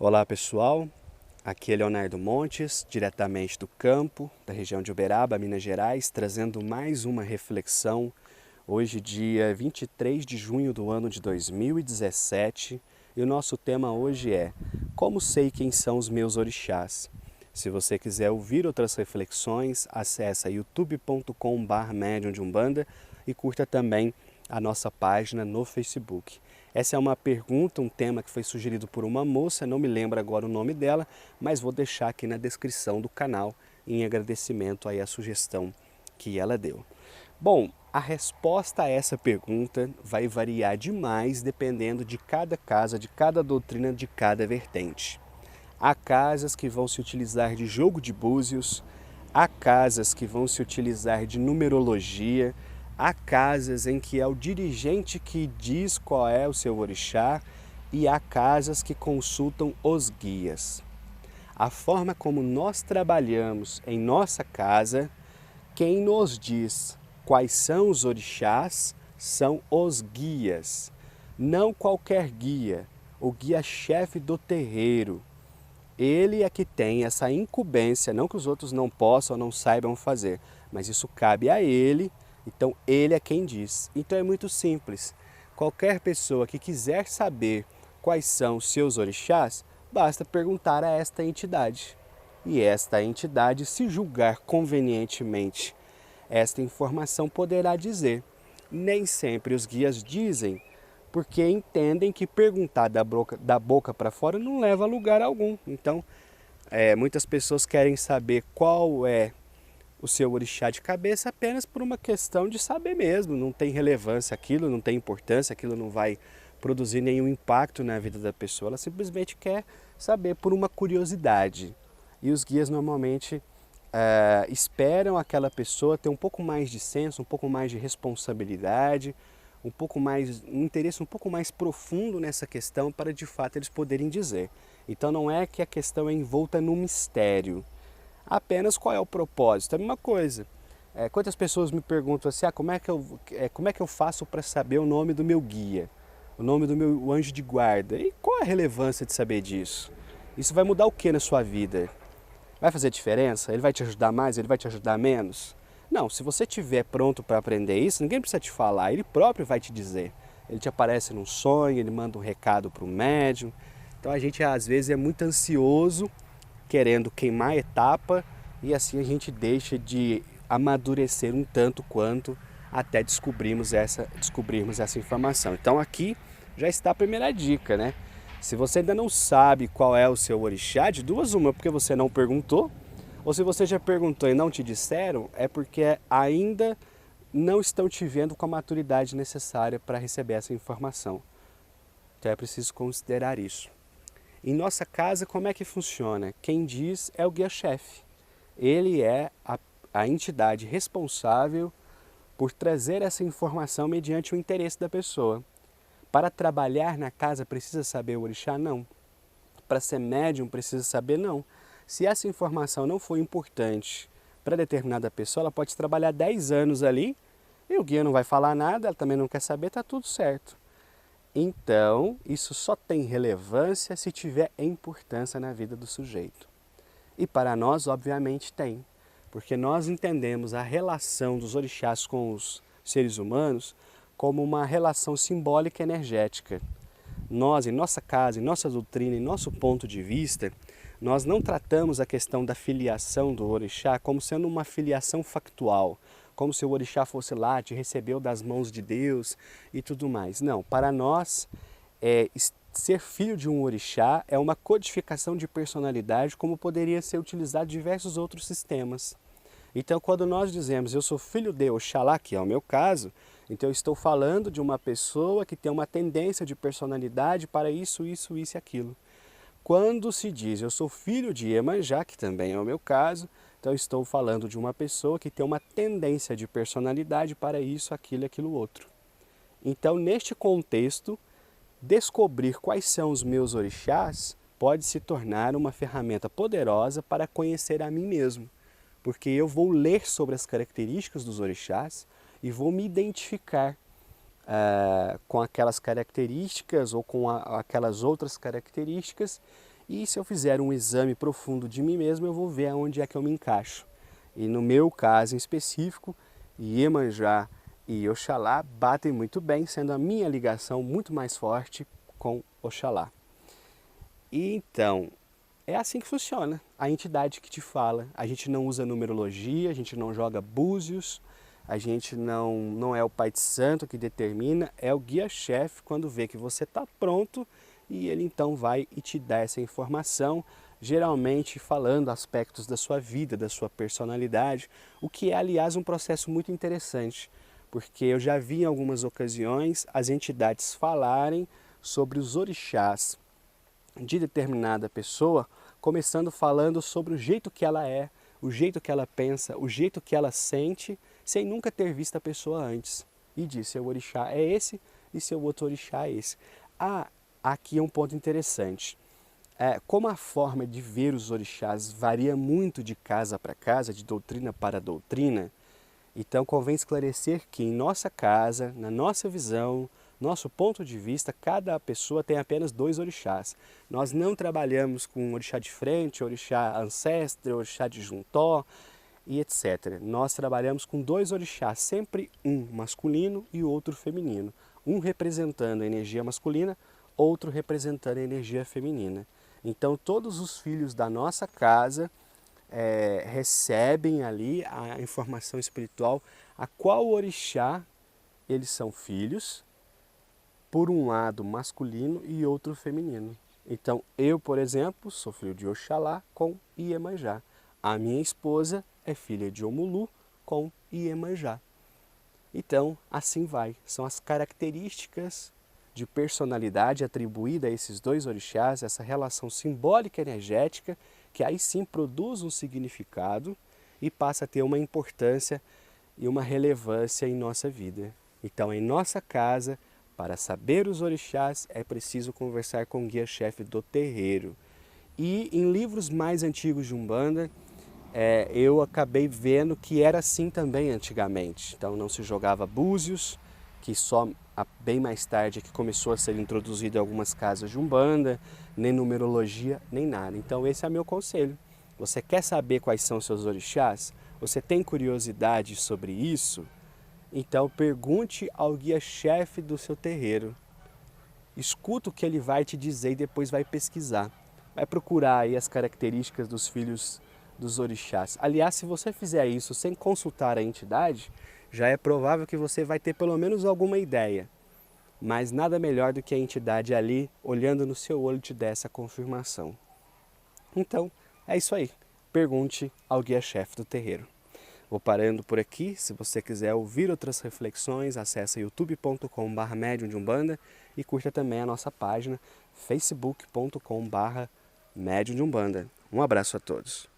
Olá pessoal, aqui é Leonardo Montes, diretamente do campo, da região de Uberaba, Minas Gerais, trazendo mais uma reflexão. Hoje, dia 23 de junho do ano de 2017, e o nosso tema hoje é: como sei quem são os meus orixás? Se você quiser ouvir outras reflexões, acessa youtube.com/medium de Umbanda e curta também a nossa página no Facebook. Essa é uma pergunta, um tema que foi sugerido por uma moça, não me lembro agora o nome dela, mas vou deixar aqui na descrição do canal em agradecimento aí à sugestão que ela deu. Bom, a resposta a essa pergunta vai variar demais dependendo de cada casa, de cada doutrina, de cada vertente. Há casas que vão se utilizar de jogo de búzios, há casas que vão se utilizar de numerologia, há casas em que é o dirigente que diz qual é o seu orixá e há casas que consultam os guias. A forma como nós trabalhamos em nossa casa, quem nos diz quais são os orixás são os guias. Não qualquer guia, o guia-chefe do terreiro. Ele é que tem essa incumbência, não que os outros não possam ou não saibam fazer, mas isso cabe a ele, então ele é quem diz. Então é muito simples. Qualquer pessoa que quiser saber quais são os seus orixás, basta perguntar a esta entidade. E esta entidade, se julgar convenientemente esta informação, poderá dizer. Nem sempre os guias dizem, porque entendem que perguntar da boca para fora não leva a lugar algum. Então, muitas pessoas querem saber qual é o seu orixá de cabeça apenas por uma questão de saber mesmo. Não tem relevância aquilo, não tem importância, aquilo não vai produzir nenhum impacto na vida da pessoa. Ela simplesmente quer saber por uma curiosidade. E os guias normalmente esperam aquela pessoa ter um pouco mais de senso, um pouco mais de responsabilidade, um interesse um pouco mais profundo nessa questão para de fato eles poderem dizer. Então não é que a questão é envolta no mistério, apenas qual é o propósito. É a mesma coisa. Quantas pessoas me perguntam assim, como é que eu faço para saber o nome do meu guia, o nome do meu anjo de guarda? E qual a relevância de saber disso? Isso vai mudar o que na sua vida? Vai fazer diferença? Ele vai te ajudar mais? Ele vai te ajudar menos? Não, se você estiver pronto para aprender isso, ninguém precisa te falar, ele próprio vai te dizer. Ele te aparece num sonho, ele manda um recado para o médium. Então a gente às vezes é muito ansioso, querendo queimar a etapa, e assim a gente deixa de amadurecer um tanto quanto até descobrirmos essa informação. Então aqui já está a primeira dica, né? Se você ainda não sabe qual é o seu orixá, de duas uma, porque você não perguntou, ou se você já perguntou e não te disseram, é porque ainda não estão te vendo com a maturidade necessária para receber essa informação. Então é preciso considerar isso. Em nossa casa, como é que funciona? Quem diz é o guia-chefe. Ele é a entidade responsável por trazer essa informação mediante o interesse da pessoa. Para trabalhar na casa precisa saber o orixá? Não. Para ser médium precisa saber? Não. Se essa informação não for importante para determinada pessoa, ela pode trabalhar 10 anos ali e o guia não vai falar nada, ela também não quer saber, está tudo certo. Então, isso só tem relevância se tiver importância na vida do sujeito. E para nós, obviamente, tem, porque nós entendemos a relação dos orixás com os seres humanos como uma relação simbólica e energética. Nós, em nossa casa, em nossa doutrina, em nosso ponto de vista, nós não tratamos a questão da filiação do orixá como sendo uma filiação factual, como se o orixá fosse lá, te recebeu das mãos de Deus e tudo mais. Não, para nós, ser filho de um orixá é uma codificação de personalidade, como poderia ser utilizado em diversos outros sistemas. Então, quando nós dizemos eu sou filho de Oxalá, que é o meu caso, então eu estou falando de uma pessoa que tem uma tendência de personalidade para isso, isso, isso e aquilo. Quando se diz eu sou filho de Iemanjá, que também é o meu caso, então eu estou falando de uma pessoa que tem uma tendência de personalidade para isso, aquilo e aquilo outro. Então, neste contexto, descobrir quais são os meus orixás pode se tornar uma ferramenta poderosa para conhecer a mim mesmo. Porque eu vou ler sobre as características dos orixás e vou me identificar com aquelas características ou com aquelas outras características E se eu fizer um exame profundo de mim mesmo, eu vou ver aonde é que eu me encaixo. E no meu caso em específico, Iemanjá e Oxalá batem muito bem, sendo a minha ligação muito mais forte com Oxalá. E então, é assim que funciona, a entidade que te fala. A gente não usa numerologia, a gente não joga búzios, a gente não é o pai de santo que determina, é o guia-chefe quando vê que você está pronto e ele então vai e te dá essa informação, geralmente falando aspectos da sua vida, da sua personalidade, o que é, aliás, um processo muito interessante, porque eu já vi em algumas ocasiões as entidades falarem sobre os orixás de determinada pessoa, começando falando sobre o jeito que ela é, o jeito que ela pensa, o jeito que ela sente, sem nunca ter visto a pessoa antes. E diz, seu orixá é esse e seu outro orixá é esse. Aqui é um ponto interessante. Como a forma de ver os orixás varia muito de casa para casa, de doutrina para doutrina, então convém esclarecer que em nossa casa, na nossa visão, nosso ponto de vista, cada pessoa tem apenas 2 orixás. Nós não trabalhamos com orixá de frente, orixá ancestre, orixá de juntó e etc. Nós trabalhamos com 2 orixás, sempre um masculino e o outro feminino. Um representando a energia masculina, outro representando a energia feminina. Então todos os filhos da nossa casa recebem ali a informação espiritual a qual orixá eles são filhos, por um lado masculino e outro feminino. Então eu, por exemplo, sou filho de Oxalá com Iemanjá. A minha esposa é filha de Omulu com Iemanjá. Então, assim vai. São as características de personalidade atribuída a esses 2 orixás, essa relação simbólica energética, que aí sim produz um significado e passa a ter uma importância e uma relevância em nossa vida. Então, em nossa casa, para saber os orixás, é preciso conversar com o guia-chefe do terreiro. E em livros mais antigos de Umbanda, eu acabei vendo que era assim também antigamente. Então não se jogava búzios, que só bem mais tarde é que começou a ser introduzido em algumas casas de Umbanda, nem numerologia, nem nada. Então esse é meu conselho. Você quer saber quais são seus orixás? Você tem curiosidade sobre isso? Então pergunte ao guia-chefe do seu terreiro. Escuta o que ele vai te dizer e depois vai pesquisar. Vai procurar aí as características dos filhos dos orixás. Aliás, se você fizer isso sem consultar a entidade, já é provável que você vai ter pelo menos alguma ideia. Mas nada melhor do que a entidade ali, olhando no seu olho, te der essa confirmação. Então, é isso aí. Pergunte ao guia-chefe do terreiro. Vou parando por aqui. Se você quiser ouvir outras reflexões, acesse youtube.com/medium de Umbanda e curta também a nossa página facebook.com/medium de Umbanda. Um abraço a todos.